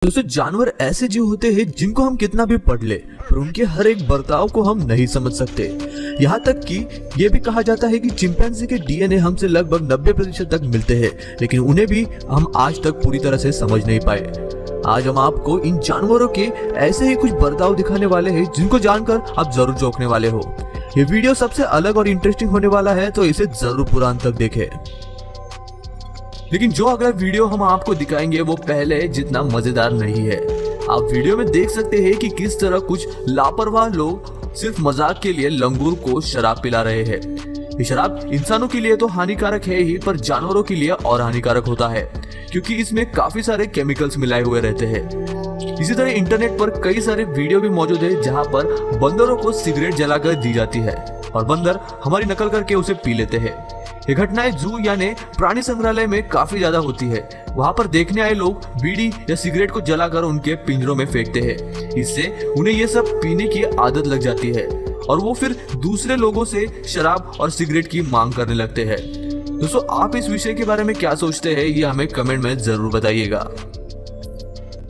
दोस्तों जानवर ऐसे जीव होते हैं जिनको हम कितना भी पढ़ ले पर उनके हर एक बर्ताव को हम नहीं समझ सकते। यहाँ तक कि ये भी कहा जाता है कि चिंपैंजी के डीएनए हमसे लगभग 90% तक मिलते हैं, लेकिन उन्हें भी हम आज तक पूरी तरह से समझ नहीं पाए। आज हम आपको इन जानवरों के ऐसे ही कुछ बर्ताव दिखाने वाले हैं जिनको जानकर आप जरूर चौंकने वाले हो। ये वीडियो सबसे अलग और इंटरेस्टिंग होने वाला है, तो इसे जरूर पूरा अंत तक देखें। लेकिन जो अगला वीडियो हम आपको दिखाएंगे वो पहले जितना मजेदार नहीं है। आप वीडियो में देख सकते हैं कि किस तरह कुछ लापरवाह लोग सिर्फ मजाक के लिए लंगूर को शराब पिला रहे हैं। ये शराब इंसानों के लिए तो हानिकारक है ही, पर जानवरों के लिए और हानिकारक होता है क्योंकि इसमें काफी सारे केमिकल्स मिलाए हुए रहते हैं। इसी तरह इंटरनेट पर कई सारे वीडियो भी मौजूद है जहाँ पर बंदरों को सिगरेट जलाकर दी जाती है और बंदर हमारी नकल करके उसे पी लेते हैं। ये घटनाएं जू यानी प्राणी संग्रहालय में काफी ज्यादा होती है। वहाँ पर देखने आए लोग बीड़ी या सिगरेट को जलाकर उनके पिंजरों में फेंकते हैं। इससे उन्हें ये सब पीने की आदत लग जाती है और वो फिर दूसरे लोगों से शराब और सिगरेट की मांग करने लगते हैं। दोस्तों आप इस विषय के बारे में क्या सोचते हैं, ये हमें कमेंट में जरूर बताइएगा।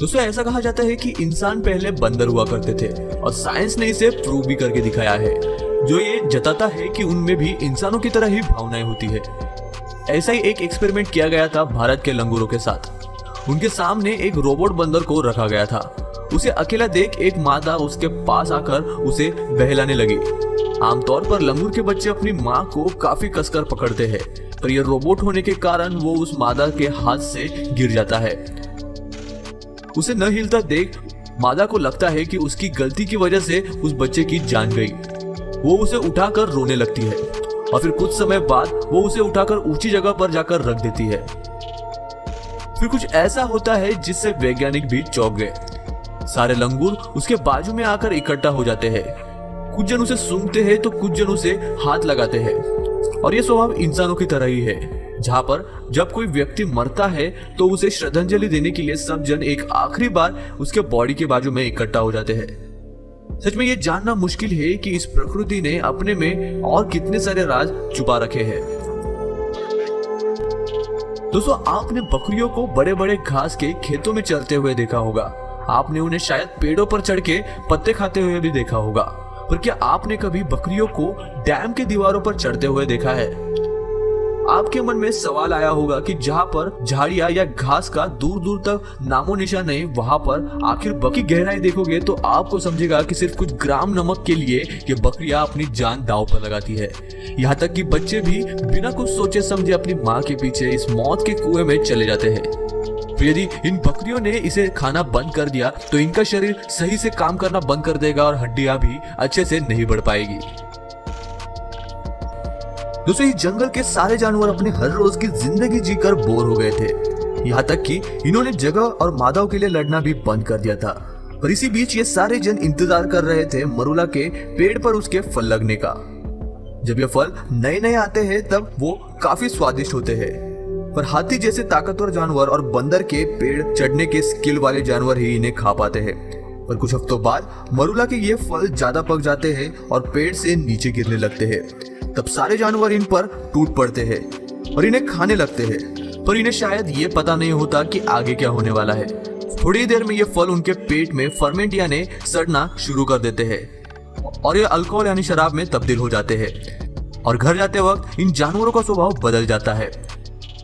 दोस्तों ऐसा कहा जाता है कि इंसान पहले बंदर हुआ करते थे और साइंस ने इसे प्रूव भी करके दिखाया है, जो ये जताता है कि उनमें भी इंसानों की तरह ही भावनाएं होती है। ऐसा ही एक एक्सपेरिमेंट किया गया था भारत के लंगूरों के साथ। उनके सामने एक रोबोट बंदर को रखा गया था। उसे अकेला देख एक मादा उसके पास आकर उसे बहलाने लगी। आमतौर पर लंगूर के बच्चे अपनी माँ को काफी कसकर पकड़ते हैं, पर यह रोबोट होने के कारण वो उस मादा के हाथ से गिर जाता है। उसे न हिलता देख मादा को लगता है कि उसकी गलती की वजह से उस बच्चे की जान गई। वो उसे उठाकर रोने लगती है और फिर कुछ समय बाद वो उसे उठाकर ऊंची जगह पर जाकर रख देती है। फिर कुछ ऐसा होता है जिससे वैज्ञानिक भी चौंक गए। सारे लंगूर उसके बाजू में आकर इकट्ठा हो जाते हैं। कुछ जन उसे सूंघते हैं तो कुछ जन उसे हाथ लगाते हैं। और ये स्वभाव इंसानों की तरह ही है, जहाँ पर जब कोई व्यक्ति मरता है तो उसे श्रद्धांजलि देने के लिए सब जन एक आखिरी बार उसके बॉडी के बाजू में इकट्ठा हो जाते हैं। सच में ये जानना मुश्किल है कि इस प्रकृति ने अपने में और कितने सारे राज छुपा रखे हैं। दोस्तों आपने बकरियों को बड़े बड़े घास के खेतों में चरते हुए देखा होगा। आपने उन्हें शायद पेड़ों पर चढ़ के पत्ते खाते हुए भी देखा होगा, पर क्या आपने कभी बकरियों को डैम की दीवारों पर चढ़ते हुए देखा है? आपके मन में सवाल आया होगा कि जहाँ पर झाड़ियाँ या घास का दूर दूर तक नामो निशान नहीं, वहाँ पर आखिर बकी गहराई देखोगे तो आपको समझेगा कि सिर्फ कुछ ग्राम नमक के लिए ये बकरियां अपनी जान दांव पर लगाती है। यहाँ तक कि बच्चे भी बिना कुछ सोचे समझे अपनी माँ के पीछे इस मौत के कुएं में चले जाते हैं। तो यदि इन बकरियों ने इसे खाना बंद कर दिया तो इनका शरीर सही से काम करना बंद कर देगा और हड्डियां भी अच्छे से नहीं बढ़ पाएगी। दोस्तों इस जंगल के सारे जानवर अपने हर रोज की जिंदगी जीकर बोर हो गए थे। यहाँ तक कि इन्होंने जगह और मादाओं के लिए लड़ना भी बंद कर दिया था। पर इसी बीच ये सारे जन इंतजार कर रहे थे मरुला के पेड़ पर उसके फल लगने का। जब ये फल नए नए आते हैं तब वो काफी स्वादिष्ट होते हैं, पर हाथी जैसे ताकतवर जानवर और बंदर के पेड़ चढ़ने के स्किल वाले जानवर ही इन्हें खा पाते हैं। पर कुछ हफ्तों बाद मरुला के ये फल ज्यादा पक जाते हैं और पेड़ से नीचे गिरने लगते हैं। तब सारे जानवर इन पर टूट पड़ते हैं और इन्हें खाने लगते हैं, पर इन्हें शायद ये पता नहीं होता कि आगे क्या होने वाला है। थोड़ी देर में ये फल उनके पेट में फर्मेंट यानी सड़ना शुरू कर देते हैं और ये अल्कोहल यानी शराब में तब्दील हो जाते हैं। और घर जाते वक्त इन जानवरों का स्वभाव बदल जाता है।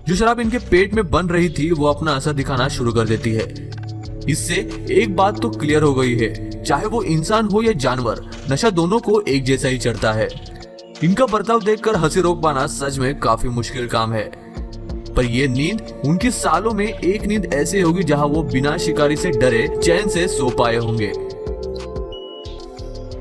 जो शराब इनके पेट में बन रही थी वो अपना असर दिखाना शुरू कर देती है। इससे एक बात तो क्लियर हो गई है, चाहे वो इंसान हो या जानवर, नशा दोनों को एक जैसा ही चढ़ता है। इनका बर्ताव देखकर हंसी रोक पाना सच में काफी मुश्किल काम है, पर ये नींद उनकी सालों में एक नींद ऐसी होगी जहां वो बिना शिकारी से डरे चैन से सो पाए होंगे।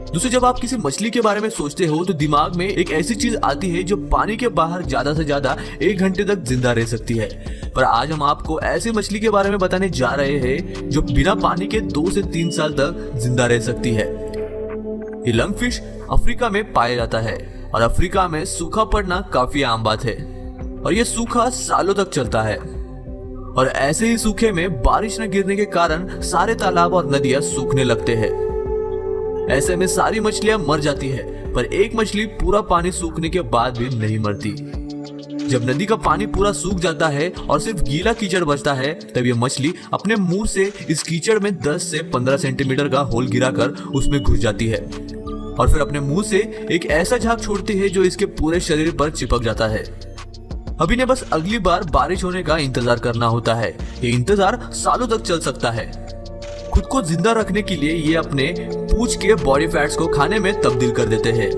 दोस्तों जब आप किसी मछली के बारे में सोचते हो तो दिमाग में एक ऐसी चीज आती है जो पानी के बाहर ज्यादा से ज्यादा 1 घंटे तक जिंदा रह सकती है। पर आज हम आपको ऐसी मछली के बारे में बताने जा रहे हैं जो बिना पानी के 2 से 3 साल तक जिंदा रह सकती है। ये लंगफिश अफ्रीका में पाया जाता है और अफ्रीका में सूखा पड़ना काफी आम बात है और ये सूखा सालों तक चलता है। और ऐसे ही सूखे में बारिश न गिरने के कारण सारे तालाब और नदियां सूखने लगते हैं। ऐसे में सारी मछलियां मर जाती है, पर एक मछली पूरा पानी सूखने के बाद भी नहीं मरती। जब नदी का पानी पूरा सूख जाता है और सिर्फ गीला कीचड़ बचता है, तब ये मछली अपने मुंह से इस कीचड़ में 10 से 15 सेंटीमीटर का होल गिराकर उसमें घुस जाती है और फिर अपने मुंह से एक ऐसा झाग छोड़ती है जो इसके पूरे शरीर पर चिपक जाता है। अब इन्हें बस अगली बार बारिश होने का इंतजार करना होता है। ये इंतजार सालों तक चल सकता है। खुद को जिंदा रखने के लिए ये अपने पूंछ के बॉडी फैट्स को खाने में तब्दील कर देते हैं।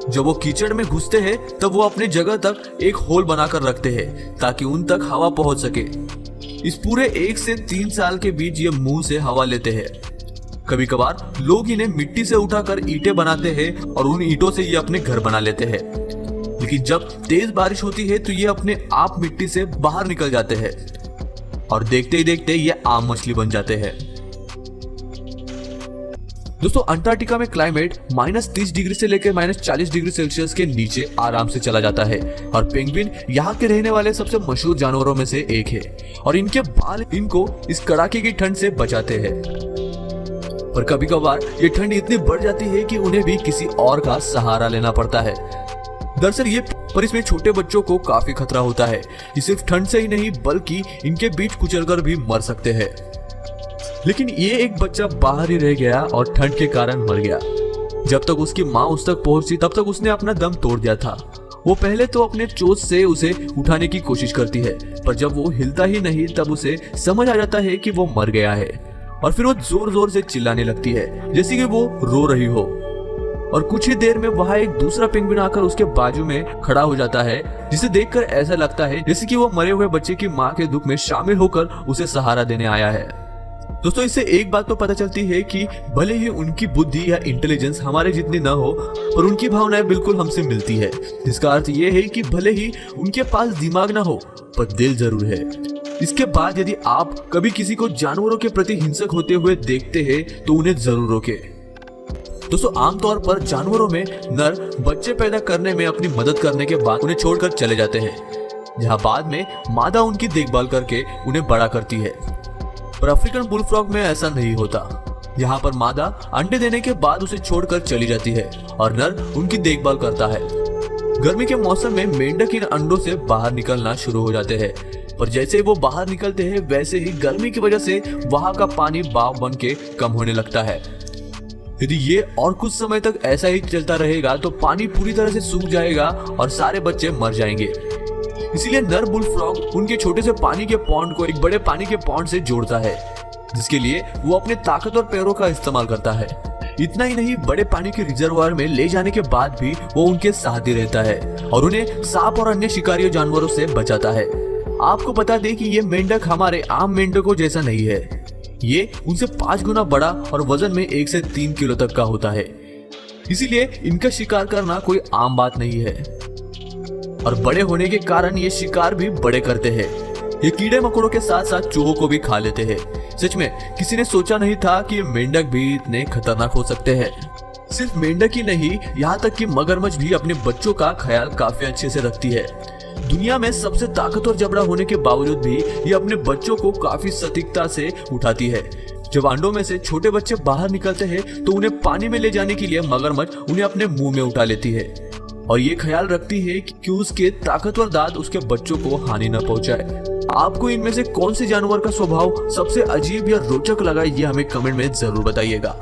जब वो कीचड़ में घुसते हैं तब वो अपनी जगह तक एक होल बनाकर रखते हैं ताकि उन तक हवा पहुंच सके। इस पूरे 1 से 3 साल के बीच ये मुंह से हवा लेते हैं। कभी कभार लोग इन्हें मिट्टी से उठाकर ईंटें बनाते हैं और उन ईंटों से ये अपने घर बना लेते हैं। लेकिन जब तेज बारिश होती है तो ये अपने आप मिट्टी से बाहर निकल जाते हैं और देखते ही देखते ये आम मछली बन जाते हैं। दोस्तों, अंटार्कटिका में क्लाइमेट -30 डिग्री से लेकर -40 डिग्री सेल्सियस के नीचे आराम से चला जाता है और पेंगुइन यहाँ के रहने वाले सबसे मशहूर जानवरों में से एक है और इनके बाल इनको इस कड़ाके की ठंड से बचाते हैं। पर कभी कभार ये ठंड इतनी बढ़ जाती है कि उन्हें भी किसी और का सहारा लेना पड़ता है। दरअसल इसमें छोटे बच्चों को काफी खतरा होता है। ये सिर्फ ठंड से ही नहीं बल्कि इनके बीच कुचलकर भी मर सकते हैं। लेकिन ये एक बच्चा बाहर ही रह गया और ठंड के कारण मर गया। जब तक उसकी माँ उस तक पहुंची तब तक उसने अपना दम तोड़ दिया था। वो पहले तो अपने चोंच से उसे उठाने की कोशिश करती है, पर जब वो हिलता ही नहीं तब उसे समझ आ जाता है कि वो मर गया है और फिर वो जोर जोर से चिल्लाने लगती है जैसे कि वो रो रही हो। और कुछ ही देर में वहां एक दूसरा पेंगुइन आकर उसके बाजू में खड़ा हो जाता है, जिसे देखकर ऐसा लगता है जैसे कि वो मरे हुए बच्चे की माँ के दुख में शामिल होकर उसे सहारा देने आया है। दोस्तों, इससे एक बात तो पता चलती है कि भले ही उनकी बुद्धि या इंटेलिजेंस हमारे जितनी न हो, पर उनकी भावनाएं बिल्कुल हमसे मिलती है। इसका अर्थ ये है कि भले ही उनके पास दिमाग ना हो, पर दिल जरूर है। इसके बाद यदि आप कभी किसी को जानवरों के प्रति हिंसक होते हुए देखते हैं तो उन्हें जरूर रोकें। दोस्तों, आमतौर पर जानवरों में नर बच्चे पैदा करने में अपनी मदद करने के बाद उन्हें छोड़कर चले जाते हैं, जहां बाद में मादा उनकी देखभाल करके उन्हें बड़ा करती है। पर अफ्रीकन बुलफ्रॉग में ऐसा नहीं होता। यहाँ पर मादा अंडे देने के बाद उसे छोड़कर चली जाती है और नर उनकी देखभाल करता है। गर्मी के मौसम में मेंढक इन अंडों से बाहर निकलना शुरू हो जाते हैं, पर जैसे वो बाहर निकलते हैं वैसे ही गर्मी की वजह से वहां का पानी भाप बन के कम होने लगता है। यदि ये और कुछ समय तक ऐसा ही चलता रहेगा तो पानी पूरी तरह से सूख जाएगा और सारे बच्चे मर जाएंगे। इसीलिए नर बुलफ्रॉग उनके छोटे से पानी के पॉन्ड को एक बड़े पानी के पॉन्ड से जोड़ता है, जिसके लिए वो अपने ताकतवर पैरों का इस्तेमाल करता है। इतना ही नहीं, बड़े पानी के रिजर्वायर में ले जाने के बाद भी वो उनके साथ ही रहता है और उन्हें सांप और अन्य शिकारी जानवरों से बचाता है। आपको बता दें कि ये मेंढक हमारे आम मेंढकों जैसा नहीं है। ये उनसे 5 गुना बड़ा और वजन में 1 से 3 किलो तक का होता है। इसीलिए इनका शिकार करना कोई आम बात नहीं है और बड़े होने के कारण ये शिकार भी बड़े करते हैं। ये कीड़े मकोड़ों के साथ साथ चूहों को भी खा लेते हैं। सच में किसी ने सोचा नहीं था कि ये मेंढक भी इतने खतरनाक हो सकते हैं। सिर्फ मेंढक ही नहीं, यहाँ तक कि मगरमच्छ भी अपने बच्चों का ख्याल काफी अच्छे से रखती है। दुनिया में सबसे ताकतवर जबड़ा होने के बावजूद भी ये अपने बच्चों को काफी सटीकता से उठाती है। जब अंडों में से छोटे बच्चे बाहर निकलते हैं तो उन्हें पानी में ले जाने के लिए मगरमच्छ उन्हें अपने मुंह में उठा लेती है और ये ख्याल रखती है कि उसके ताकतवर दांत उसके बच्चों को हानि न पहुंचाए। आपको इनमें से कौन से जानवर का स्वभाव सबसे अजीब या रोचक लगा, ये हमें कमेंट में जरूर बताइएगा।